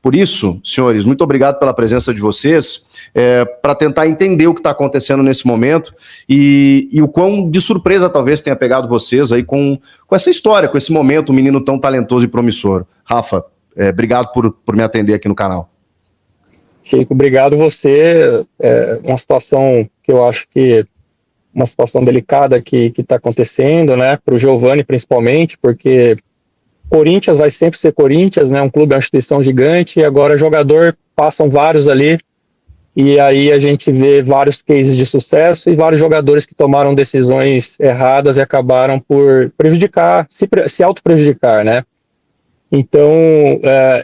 Por isso, senhores, muito obrigado pela presença de vocês, para tentar entender o que está acontecendo nesse momento e o quão de surpresa talvez tenha pegado vocês aí com essa história, com esse momento, um menino tão talentoso e promissor. Rafa, obrigado por me atender aqui no canal. Chico, obrigado você. É uma situação que eu acho que uma situação delicada que está acontecendo, né, para o Giovani principalmente, porque Corinthians vai sempre ser Corinthians, né, um clube, uma instituição gigante, e agora jogador, passam vários ali, e aí a gente vê vários cases de sucesso e vários jogadores que tomaram decisões erradas e acabaram por prejudicar, se auto-prejudicar, né. Então,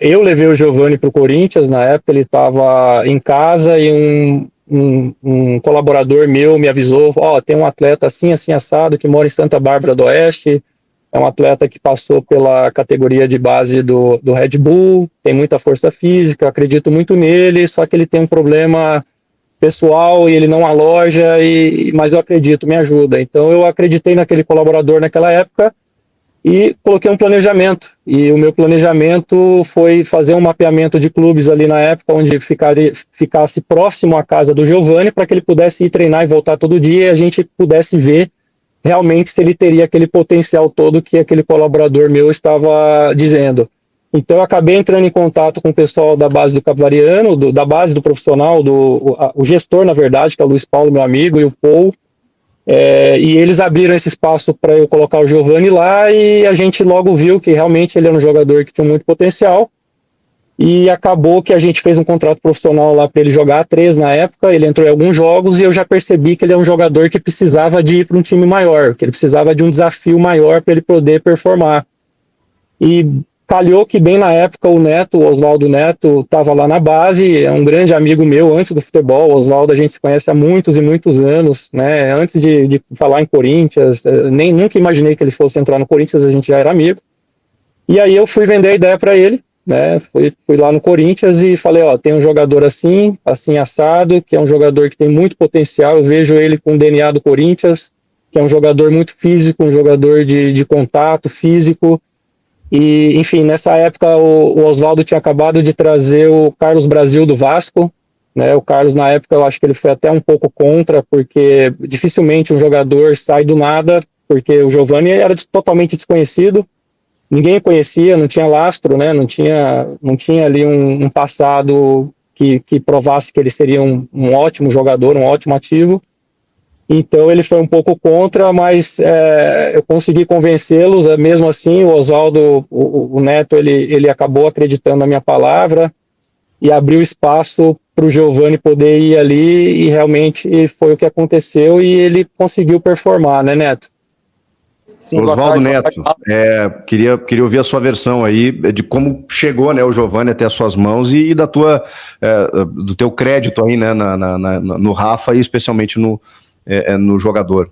eu levei o Giovani para o Corinthians, na época ele estava em casa e um colaborador meu me avisou, tem um atleta assim, assim, assado, que mora em Santa Bárbara do Oeste, é um atleta que passou pela categoria de base do Red Bull, tem muita força física, acredito muito nele, só que ele tem um problema pessoal e ele não aloja, mas eu acredito, me ajuda. Então eu acreditei naquele colaborador naquela época, e coloquei um planejamento, e o meu planejamento foi fazer um mapeamento de clubes ali na época, onde ficasse próximo à casa do Giovani, para que ele pudesse ir treinar e voltar todo dia, e a gente pudesse ver realmente se ele teria aquele potencial todo que aquele colaborador meu estava dizendo. Então eu acabei entrando em contato com o pessoal da base do Capivariano, da base do profissional, o gestor, na verdade, que é o Luiz Paulo, meu amigo, e o Paul, e eles abriram esse espaço para eu colocar o Giovani lá, e a gente logo viu que realmente ele era um jogador que tinha muito potencial, e acabou que a gente fez um contrato profissional lá para ele jogar, 3 na época, ele entrou em alguns jogos, e eu já percebi que ele é um jogador que precisava de ir para um time maior, que ele precisava de um desafio maior para ele poder performar. E calhou que bem na época o Neto, o Oswaldo Neto, estava lá na base, é um grande amigo meu antes do futebol. O Oswaldo a gente se conhece há muitos e muitos anos, né? Antes de falar em Corinthians, nunca imaginei que ele fosse entrar no Corinthians, a gente já era amigo. E aí eu fui vender a ideia para ele, né? Fui lá no Corinthians e falei, tem um jogador assim, assim assado, que é um jogador que tem muito potencial, eu vejo ele com o DNA do Corinthians, que é um jogador muito físico, um jogador de contato físico. E, enfim, nessa época o Oswaldo tinha acabado de trazer o Carlos Brasil do Vasco, né? O Carlos, na época, eu acho que ele foi até um pouco contra, porque dificilmente um jogador sai do nada, porque o Giovani era totalmente desconhecido, ninguém conhecia, não tinha lastro, né? Não tinha ali um passado que provasse que ele seria um ótimo jogador, um ótimo ativo. Então ele foi um pouco contra, mas eu consegui convencê-los. Mesmo assim, o Oswaldo, o Neto, ele acabou acreditando na minha palavra e abriu espaço para o Giovani poder ir ali, e realmente foi o que aconteceu, e ele conseguiu performar, né, Neto? Sim, Oswaldo Neto, queria ouvir a sua versão aí de como chegou, né, o Giovani até as suas mãos e do teu crédito aí, né, no Rafa, e especialmente no jogador.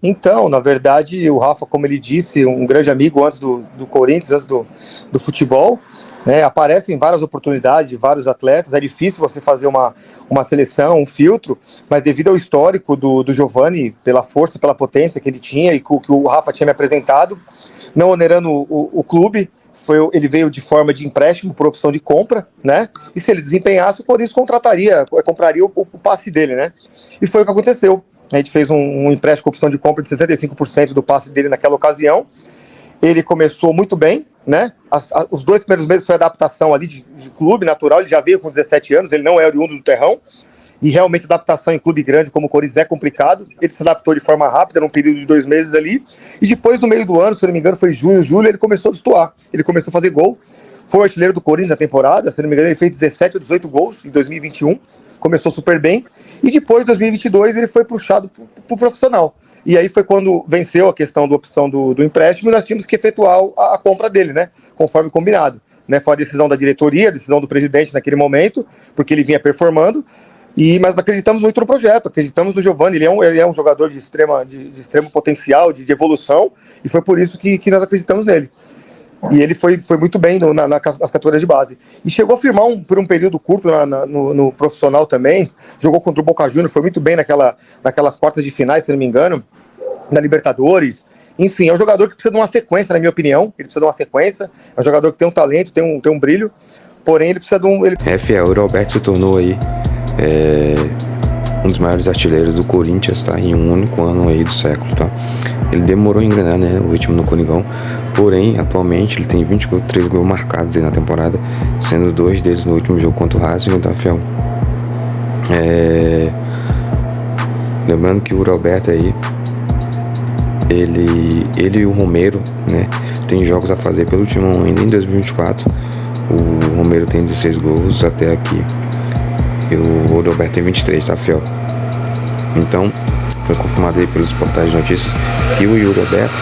Então, na verdade, o Rafa, como ele disse, um grande amigo antes do Corinthians, antes do futebol, né, aparecem várias oportunidades de vários atletas, é difícil você fazer uma seleção, um filtro, mas devido ao histórico do Giovani, pela força, pela potência que ele tinha e que o Rafa tinha me apresentado, não onerando o clube, ele veio de forma de empréstimo por opção de compra, né? E se ele desempenhasse, o Corinthians compraria o passe dele, né? E foi o que aconteceu. A gente fez um empréstimo com opção de compra de 65% do passe dele naquela ocasião. Ele começou muito bem, né? Os 2 primeiros meses foi adaptação ali de clube natural. Ele já veio com 17 anos, ele não é oriundo do terrão. E realmente adaptação em clube grande como o Corinthians é complicado. Ele se adaptou de forma rápida, num período de 2 meses ali. E depois, no meio do ano, se não me engano, foi junho, julho, ele começou a destoar. Ele começou a fazer gol. Foi o artilheiro do Corinthians na temporada, se não me engano, ele fez 17 ou 18 gols em 2021. Começou super bem, e depois, em 2022, ele foi puxado para o profissional. E aí foi quando venceu a questão da opção do empréstimo, e nós tínhamos que efetuar a compra dele, né, conforme combinado. Né, foi a decisão da diretoria, a decisão do presidente naquele momento, porque ele vinha performando, mas acreditamos muito no projeto, acreditamos no Giovani, ele é um jogador de extremo potencial, de evolução, e foi por isso que nós acreditamos nele. E ele foi muito bem nas categorias de base. E chegou a firmar por um período curto no profissional também. Jogou contra o Boca Juniors, foi muito bem naquelas quartas de finais, se não me engano, na Libertadores. Enfim, é um jogador que precisa de uma sequência, na minha opinião. Ele precisa de uma sequência. É um jogador que tem um talento, tem um brilho. Porém, ele precisa de um... Fiel, o Roberto se tornou aí um dos maiores artilheiros do Corinthians, tá? Em um único ano aí do século, tá? Ele demorou a engrenar, né, o ritmo no Coringão, porém, atualmente ele tem 23 gols marcados aí na temporada, sendo 2 deles no último jogo contra o Racing, tá, Fiel? Lembrando que o Roberto aí, ele e o Romero, né, tem jogos a fazer pelo Timão ainda em 2024. O Romero tem 16 gols até aqui e o Roberto tem 23, tá, Fiel? Então, foi confirmado aí pelos portais de notícias que o Yuri Alberto,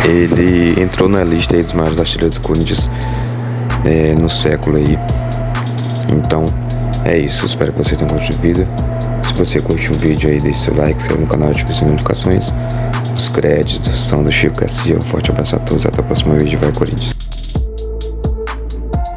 ele entrou na lista aí dos maiores artilheiros do Corinthians no século aí. Então, é isso. Espero que você tenha curtido o vídeo. Se você curtiu o vídeo aí, deixe seu like, se inscreva no canal, ative as notificações. Os créditos são do Chico Garcia. Um forte abraço a todos. Até o próximo vídeo. Vai, Corinthians!